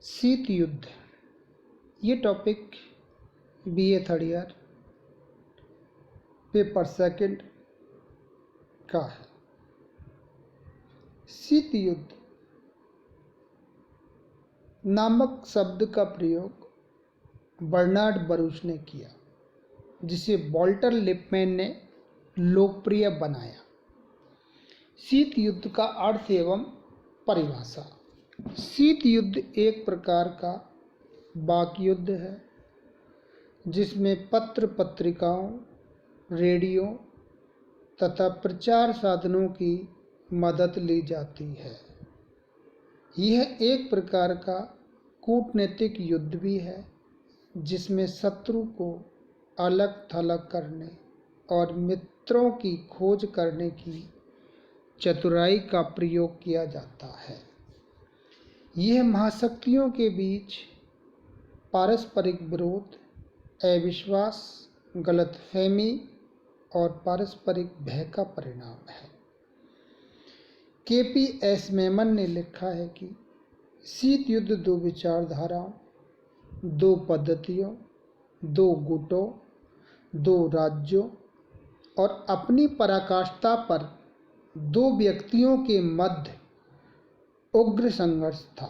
शीत युद्ध, ये topic BA third year paper second का है। शीत युद्ध नामक शब्द का प्रयोग बर्नार्ड बरूच ने किया, जिसे वॉल्टर लिपमैन ने लोकप्रिय बनाया। शीत युद्ध का अर्थ एवं परिभाषा। शीत युद्ध एक प्रकार का वाक युद्ध है जिसमें पत्र पत्रिकाओं, रेडियो तथा प्रचार साधनों की मदद ली जाती है। यह एक प्रकार का कूटनीतिक युद्ध भी है जिसमें शत्रु को अलग थलग करने और मित्रों की खोज करने की चतुराई का प्रयोग किया जाता है। यह महाशक्तियों के बीच पारस्परिक विरोध, अविश्वास, गलतफहमी और पारस्परिक भय का परिणाम है। KPS मेमन ने लिखा है कि शीत युद्ध दो विचारधाराओं, दो पद्धतियों, दो गुटों, दो राज्यों और अपनी पराकाष्ठा पर दो व्यक्तियों के मध्य उग्र संघर्ष था।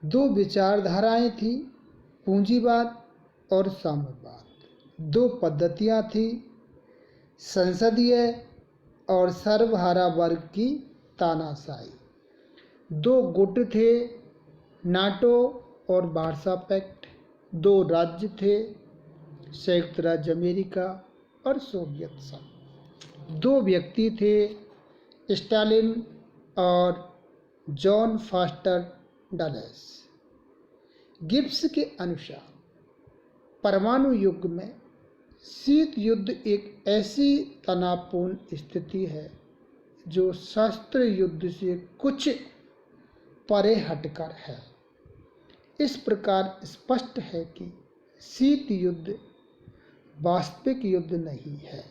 दो विचारधाराएं थी, पूंजीवाद और साम्यवाद। दो पद्धतियां थी, संसदीय और सर्वहारा वर्ग की तानाशाही। दो गुट थे, नाटो और वार्सा पैक्ट। दो राज्य थे, संयुक्त राज्य अमेरिका और सोवियत संघ। दो व्यक्ति थे, स्टालिन और जॉन फास्टर डलेस। गिब्स के अनुसार परमाणु युग में शीत युद्ध एक ऐसी तनावपूर्ण स्थिति है जो शस्त्र युद्ध से कुछ परे हटकर है। इस प्रकार स्पष्ट है कि शीत युद्ध वास्तविक युद्ध नहीं है,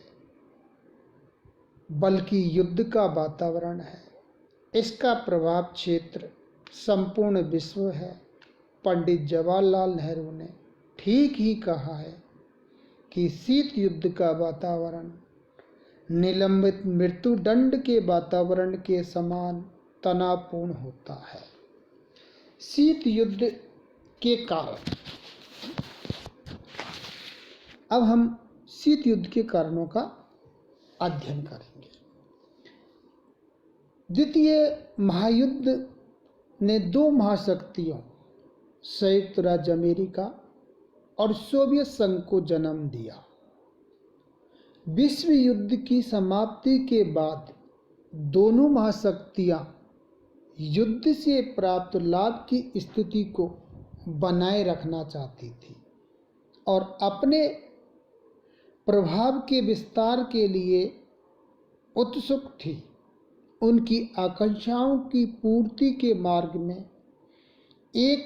बल्कि युद्ध का वातावरण है। इसका प्रभाव क्षेत्र संपूर्ण विश्व है। पंडित जवाहरलाल नेहरू ने ठीक ही कहा है कि शीत युद्ध का वातावरण निलंबित मृत्युदंड के वातावरण के समान तनावपूर्ण होता है। शीत युद्ध के कारण। अब हम शीत युद्ध के कारणों का अध्ययन करेंगे। द्वितीय महायुद्ध ने दो महाशक्तियों, संयुक्त राज्य अमेरिका और सोवियत संघ को जन्म दिया। विश्व युद्ध की समाप्ति के बाद दोनों महाशक्तियां युद्ध से प्राप्त लाभ की स्थिति को बनाए रखना चाहती थी और अपने प्रभाव के विस्तार के लिए उत्सुक थी। उनकी आकांक्षाओं की पूर्ति के मार्ग में एक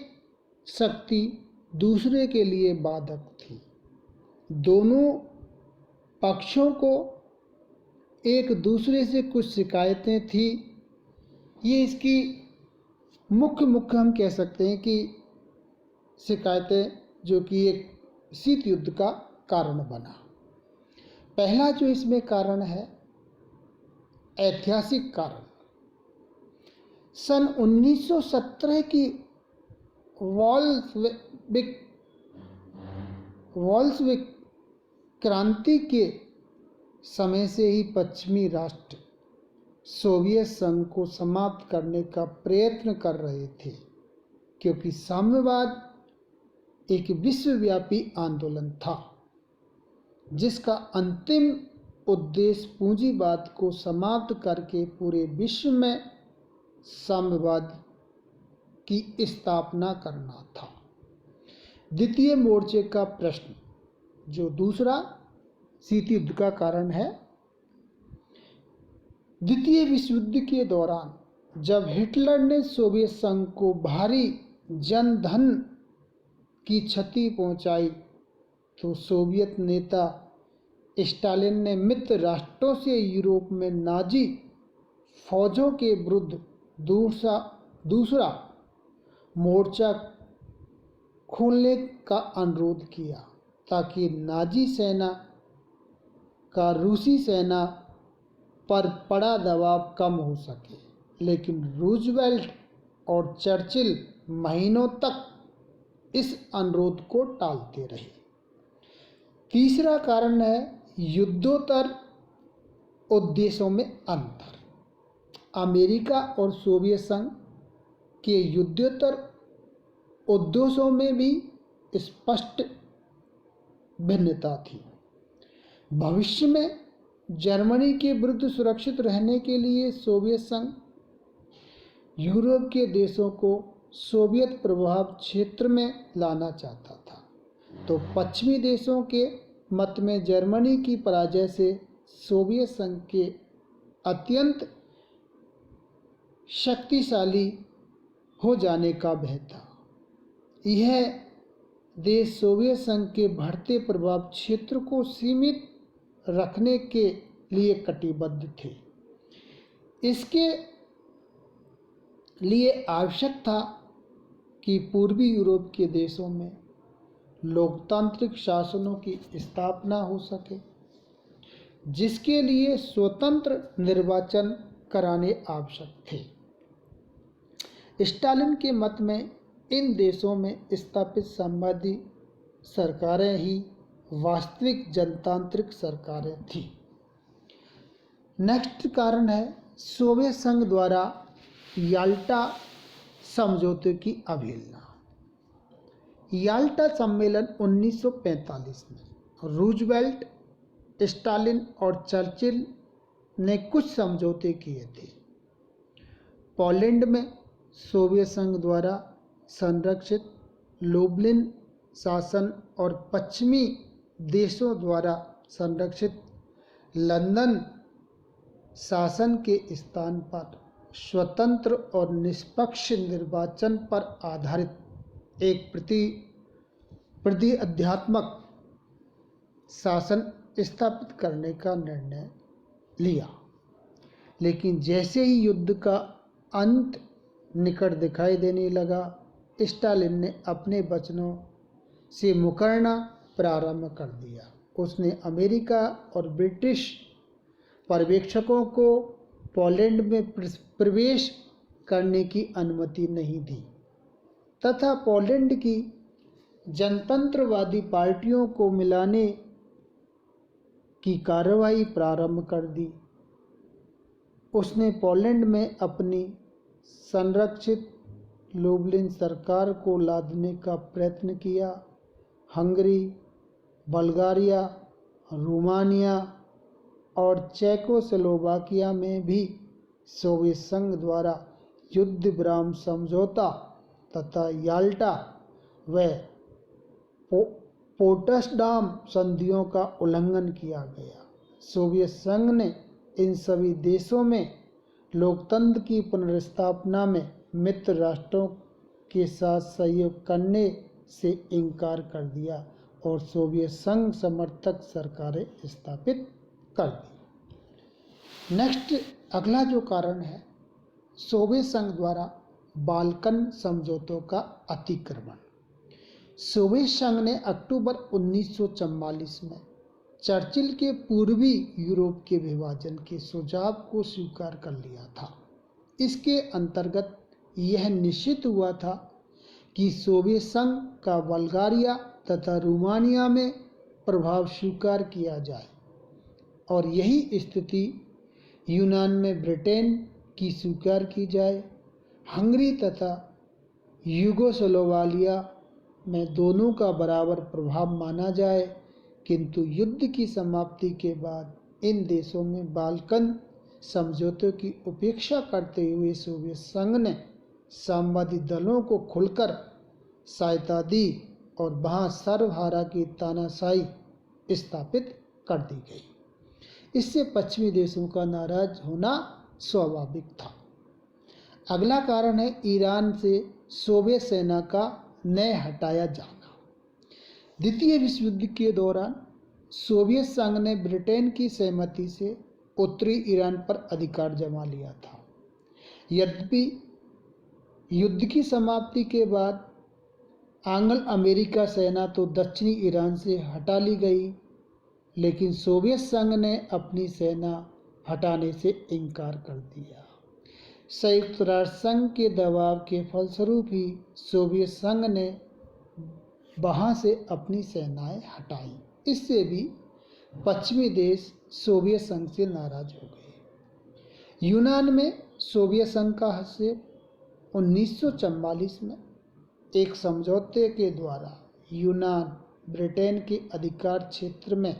शक्ति दूसरे के लिए बाधक थी। दोनों पक्षों को एक दूसरे से कुछ शिकायतें थी। ये इसकी मुख्य हम कह सकते हैं कि शिकायतें, जो कि एक शीत युद्ध का कारण बना। पहला जो इसमें कारण है, ऐतिहासिक कारण। सन 1917 की वॉल्शविक क्रांति के समय से ही पश्चिमी राष्ट्र सोवियत संघ को समाप्त करने का प्रयत्न कर रहे थे, क्योंकि साम्यवाद एक विश्वव्यापी आंदोलन था जिसका अंतिम उद्देश्य पूंजीवाद को समाप्त करके पूरे विश्व में साम्यवाद की स्थापना करना था। द्वितीय मोर्चे का प्रश्न, जो दूसरा शीत युद्ध का कारण है। द्वितीय विश्व युद्ध के दौरान जब हिटलर ने सोवियत संघ को भारी जनधन की क्षति पहुंचाई, तो सोवियत नेता स्टालिन ने मित्र राष्ट्रों से यूरोप में नाजी फौजों के विरुद्ध दूसरा मोर्चा खोलने का अनुरोध किया ताकि नाजी सेना का रूसी सेना पर पड़ा दबाव कम हो सके, लेकिन रूजवेल्ट और चर्चिल महीनों तक इस अनुरोध को टालते रहे। तीसरा कारण है युद्धोत्तर उद्देश्यों में अंतर। अमेरिका और सोवियत संघ के युद्धोत्तर उद्देश्यों में भी स्पष्ट भिन्नता थी। भविष्य में जर्मनी के विरुद्ध सुरक्षित रहने के लिए सोवियत संघ यूरोप के देशों को सोवियत प्रभाव क्षेत्र में लाना चाहता था, तो पश्चिमी देशों के मत में जर्मनी की पराजय से सोवियत संघ के अत्यंत शक्तिशाली हो जाने का भय था। यह देश सोवियत संघ के बढ़ते प्रभाव क्षेत्र को सीमित रखने के लिए कटिबद्ध थे। इसके लिए आवश्यक था कि पूर्वी यूरोप के देशों में लोकतांत्रिक शासनों की स्थापना हो सके, जिसके लिए स्वतंत्र निर्वाचन कराने आवश्यक थे। स्टालिन के मत में इन देशों में स्थापित साम्यवादी सरकारें ही वास्तविक जनतांत्रिक सरकारें थीं। नेक्स्ट कारण है सोवियत संघ द्वारा याल्टा समझौते की अवहेलना। याल्टा सम्मेलन 1945 में रूजवेल्ट, स्टालिन और चर्चिल ने कुछ समझौते किए थे। पोलैंड में सोवियत संघ द्वारा संरक्षित लुब्लिन शासन और पश्चिमी देशों द्वारा संरक्षित लंदन शासन के स्थान पर स्वतंत्र और निष्पक्ष निर्वाचन पर आधारित एक प्रतिअध्यात्मक शासन स्थापित करने का निर्णय लिया। लेकिन जैसे ही युद्ध का अंत निकट दिखाई देने लगा, स्टालिन ने अपने वचनों से मुकरना प्रारंभ कर दिया। उसने अमेरिका और ब्रिटिश पर्यवेक्षकों को पोलैंड में प्रवेश करने की अनुमति नहीं दी तथा पोलैंड की जनतंत्रवादी पार्टियों को मिलाने की कार्रवाई प्रारंभ कर दी। उसने पोलैंड में अपनी संरक्षित लुब्लिन सरकार को लादने का प्रयत्न किया। हंगरी, बल्गारिया, रोमानिया और चेकोस्लोवाकिया में भी सोवियत संघ द्वारा युद्ध विराम समझौता तथा याल्टा व पोट्सडाम संधियों का उल्लंघन किया गया। सोवियत संघ ने इन सभी देशों में लोकतंत्र की पुनर्स्थापना में मित्र राष्ट्रों के साथ सहयोग करने से इनकार कर दिया और सोवियत संघ समर्थक सरकारें स्थापित कर दी। नेक्स्ट अगला जो कारण है सोवियत संघ द्वारा बाल्कन समझौतों का अतिक्रमण। सोवियत संघ ने अक्टूबर 1944 में चर्चिल के पूर्वी यूरोप के विभाजन के सुझाव को स्वीकार कर लिया था। इसके अंतर्गत यह निश्चित हुआ था कि सोवियत संघ का बल्गारिया तथा रोमानिया में प्रभाव स्वीकार किया जाए और यही स्थिति यूनान में ब्रिटेन की स्वीकार की जाए। हंगरी तथा यूगोस्लाविया में दोनों का बराबर प्रभाव माना जाए, किंतु युद्ध की समाप्ति के बाद इन देशों में बाल्कन समझौते की उपेक्षा करते हुए सोवियत संघ ने साम्यवादी दलों को खुलकर सहायता दी और वहाँ सर्वहारा की तानाशाही स्थापित कर दी गई। इससे पश्चिमी देशों का नाराज होना स्वाभाविक था। अगला कारण है ईरान से सोवियत सेना का न हटाया जाना। द्वितीय विश्व युद्ध के दौरान सोवियत संघ ने ब्रिटेन की सहमति से उत्तरी ईरान पर अधिकार जमा लिया था। यद्यपि युद्ध की समाप्ति के बाद एंग्लो अमेरिका सेना तो दक्षिणी ईरान से हटा ली गई, लेकिन सोवियत संघ ने अपनी सेना हटाने से इनकार कर दिया। संयुक्त राष्ट्र संघ के दबाव के फलस्वरूप ही सोवियत संघ ने वहाँ से अपनी सेनाएं हटाई। इससे भी पश्चिमी देश सोवियत संघ से नाराज हो गए। यूनान में सोवियत संघ का हस्तक्षेप 1944 में एक समझौते के द्वारा यूनान ब्रिटेन के अधिकार क्षेत्र में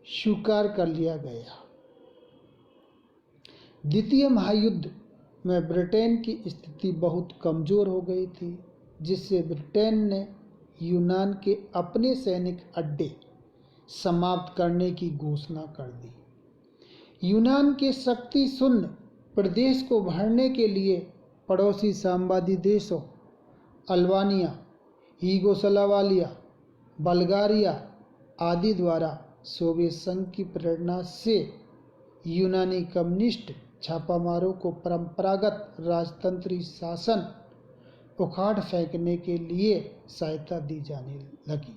स्वीकार कर लिया गया। द्वितीय महायुद्ध में ब्रिटेन की स्थिति बहुत कमज़ोर हो गई थी, जिससे ब्रिटेन ने यूनान के अपने सैनिक अड्डे समाप्त करने की घोषणा कर दी। यूनान के शक्ति शून्य प्रदेश को भरने के लिए पड़ोसी साम्राज्यवादी देशों अल्बानिया, यूगोस्लाविया, बल्गारिया आदि द्वारा सोवियत संघ की प्रेरणा से यूनानी कम्युनिस्ट छापामारों को परंपरागत राजतंत्री शासन उखाड़ फेंकने के लिए सहायता दी जाने लगी।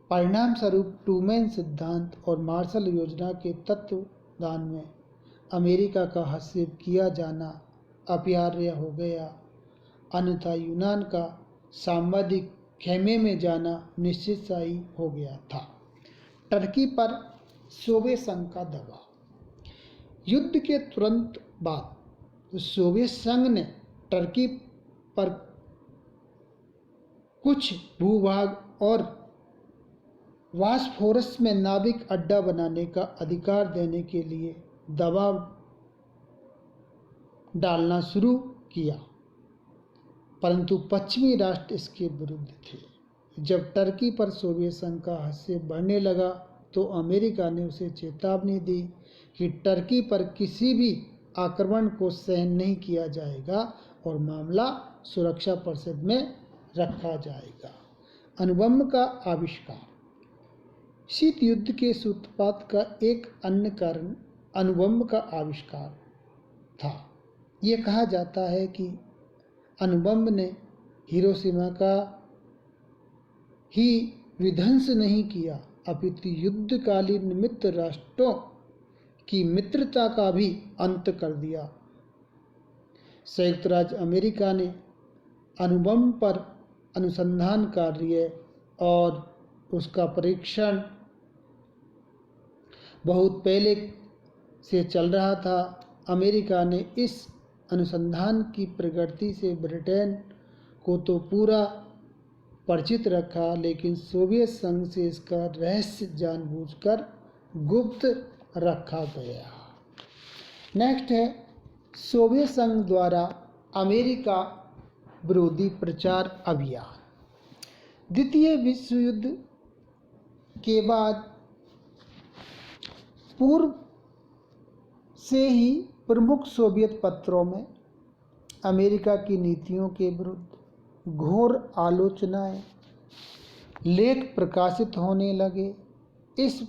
परिणाम स्वरूप ट्रूमैन सिद्धांत और मार्शल योजना के तत्वदान में अमेरिका का हस्तक्षेप किया जाना अपरिहार्य हो गया, अन्यथा यूनान का साम्राज्यिक खेमे में जाना निश्चित सा ही हो गया था। टर्की पर सोवियत संघ का दबाव। युद्ध के तुरंत बाद सोवियत संघ ने टर्की पर कुछ भूभाग और बॉस्फोरस में नाविक अड्डा बनाने का अधिकार देने के लिए दबाव डालना शुरू किया, परंतु पश्चिमी राष्ट्र इसके विरुद्ध थे। जब टर्की पर सोवियत संघ का हस्तक्षेप बढ़ने लगा तो अमेरिका ने उसे चेतावनी दी कि टर्की पर किसी भी आक्रमण को सहन नहीं किया जाएगा और मामला सुरक्षा परिषद में रखा जाएगा। अणुबम का आविष्कार। शीत युद्ध के सूत्रपात का एक अन्य कारण अणुबम का आविष्कार था। ये कहा जाता है कि अणुबम ने हिरोशिमा का ही विध्वंस नहीं किया, अपितु युद्धकालीन मित्र राष्ट्रों की मित्रता का भी अंत कर दिया। संयुक्त राज्य अमेरिका ने अणुबम पर अनुसंधान कार्य और उसका परीक्षण बहुत पहले से चल रहा था। अमेरिका ने इस अनुसंधान की प्रगति से ब्रिटेन को तो पूरा परिचित रखा, लेकिन सोवियत संघ से इसका रहस्य जानबूझकर गुप्त रखा गया। नेक्स्ट है सोवियत संघ द्वारा अमेरिका विरोधी प्रचार अभियान। द्वितीय विश्व युद्ध के बाद पूर्व से ही प्रमुख सोवियत पत्रों में अमेरिका की नीतियों के विरुद्ध घोर आलोचनाएं, लेख प्रकाशित होने लगे। इस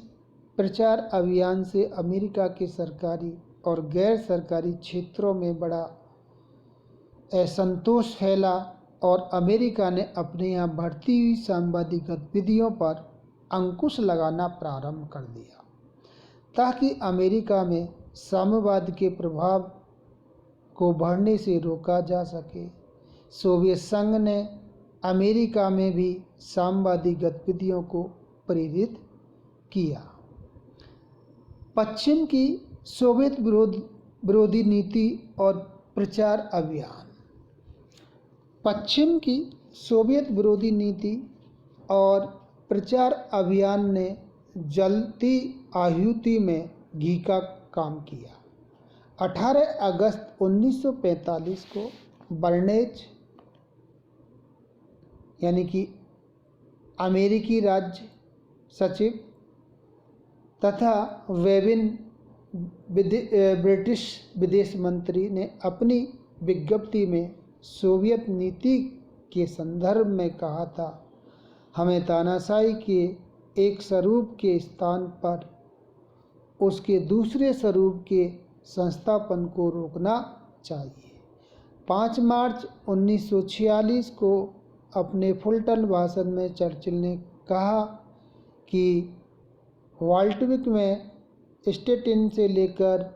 प्रचार अभियान से अमेरिका के सरकारी और गैर सरकारी क्षेत्रों में बड़ा असंतोष फैला और अमेरिका ने अपने यहाँ बढ़ती हुई साम्राज्यिक गतिविधियों पर अंकुश लगाना प्रारंभ कर दिया, ताकि अमेरिका में साम्यवाद के प्रभाव को बढ़ने से रोका जा सके। सोवियत संघ ने अमेरिका में भी साम्यवादी गतिविधियों को प्रेरित किया। पश्चिम की सोवियत विरोधी नीति और प्रचार अभियान। पश्चिम की सोवियत विरोधी नीति और प्रचार अभियान ने जलती आहुति में घी का काम किया। 18 अगस्त 1945 को बर्नेज यानी कि अमेरिकी राज्य सचिव तथा वेबिन ब्रिटिश विदेश मंत्री ने अपनी विज्ञप्ति में सोवियत नीति के संदर्भ में कहा था, हमें तानाशाही के एक स्वरूप के स्थान पर उसके दूसरे स्वरूप के संस्थापन को रोकना चाहिए। 5 मार्च 1946 को अपने फुलटन भाषण में चर्चिल ने कहा कि बाल्टविक में स्टेटिन से लेकर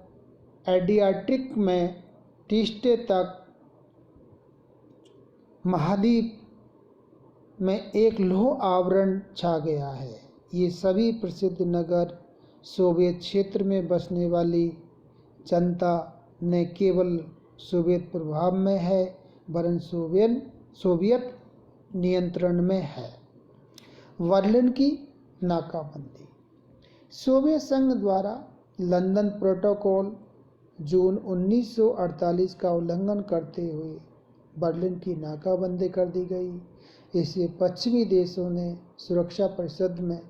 एडियाट्रिक में टीस्टे तक महाद्वीप में एक लौह आवरण छा गया है। ये सभी प्रसिद्ध नगर सोवियत क्षेत्र में बसने वाली जनता न केवल सोवियत प्रभाव में है वरन सोवियत नियंत्रण में है। बर्लिन की नाकाबंदी। सोवियत संघ द्वारा लंदन प्रोटोकॉल जून 1948 का उल्लंघन करते हुए बर्लिन की नाकाबंदी कर दी गई। इसे पश्चिमी देशों ने सुरक्षा परिषद में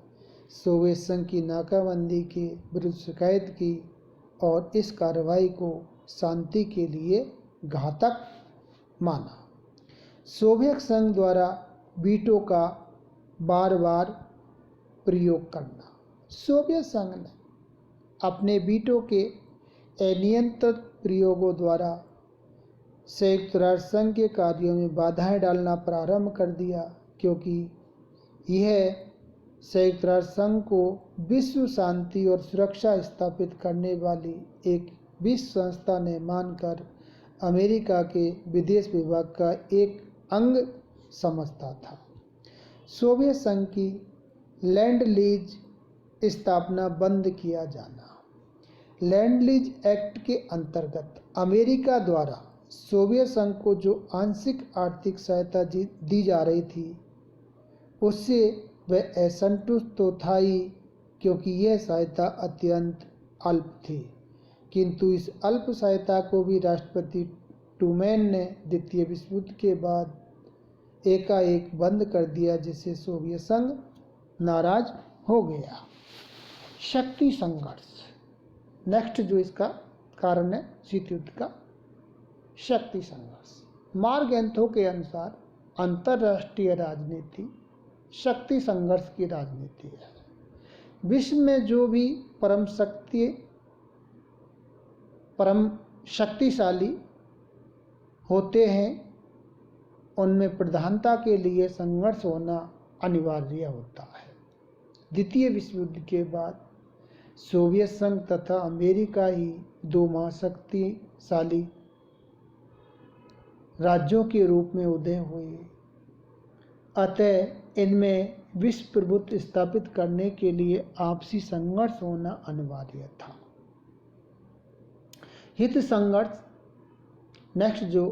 सोवियत संघ की नाकाबंदी के विरुद्ध शिकायत की और इस कार्रवाई को शांति के लिए घातक माना। सोवियत संघ द्वारा वीटो का बार बार प्रयोग करना। सोवियत संघ ने अपने वीटो के अनियंत्रित प्रयोगों द्वारा संयुक्त राष्ट्र संघ के कार्यों में बाधाएं डालना प्रारंभ कर दिया, क्योंकि यह संयुक्त राष्ट्र संघ को विश्व शांति और सुरक्षा स्थापित करने वाली एक विश्व संस्था ने मानकर अमेरिका के विदेश विभाग का एक अंग समझता था। सोवियत संघ की लैंड लीज स्थापना बंद किया जाना। लैंड लीज एक्ट के अंतर्गत अमेरिका द्वारा सोवियत संघ को जो आंशिक आर्थिक सहायता दी जा रही थी उससे वह असंतुष्ट तो था ही, क्योंकि यह सहायता अत्यंत अल्प थी, किंतु इस अल्प सहायता को भी राष्ट्रपति ट्रूमैन ने द्वितीय विश्व युद्ध के बाद एकाएक बंद कर दिया, जिससे सोवियत संघ नाराज हो गया। शक्ति संघर्ष। नेक्स्ट जो इसका कारण है शीत युद्ध का शक्ति संघर्ष। मार्क एंथो के अनुसार अंतर्राष्ट्रीय राजनीति शक्ति संघर्ष की राजनीति है। विश्व में जो भी परम शक्तिशाली होते हैं उनमें प्रधानता के लिए संघर्ष होना अनिवार्य होता है। द्वितीय विश्व युद्ध के बाद सोवियत संघ तथा अमेरिका ही दो महाशक्तिशाली राज्यों के रूप में उदय हुए, अतः इनमें विश्व प्रभुत्व स्थापित करने के लिए आपसी संघर्ष होना अनिवार्य था। हित संघर्ष। नेक्स्ट जो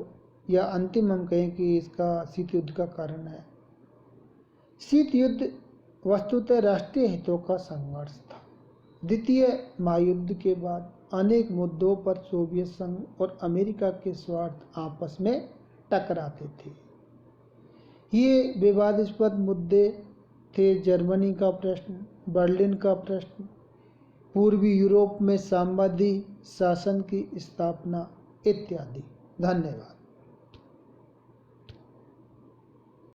या अंतिम हम कहें कि इसका शीत युद्ध का कारण है। शीत युद्ध वस्तुतः राष्ट्रीय हितों का संघर्ष था। द्वितीय महायुद्ध के बाद अनेक मुद्दों पर सोवियत संघ और अमेरिका के स्वार्थ आपस में टकराते थे। ये विवादास्पद मुद्दे थे जर्मनी का प्रश्न, बर्लिन का प्रश्न, पूर्वी यूरोप में साम्राज्यवादी शासन की स्थापना इत्यादि। धन्यवाद।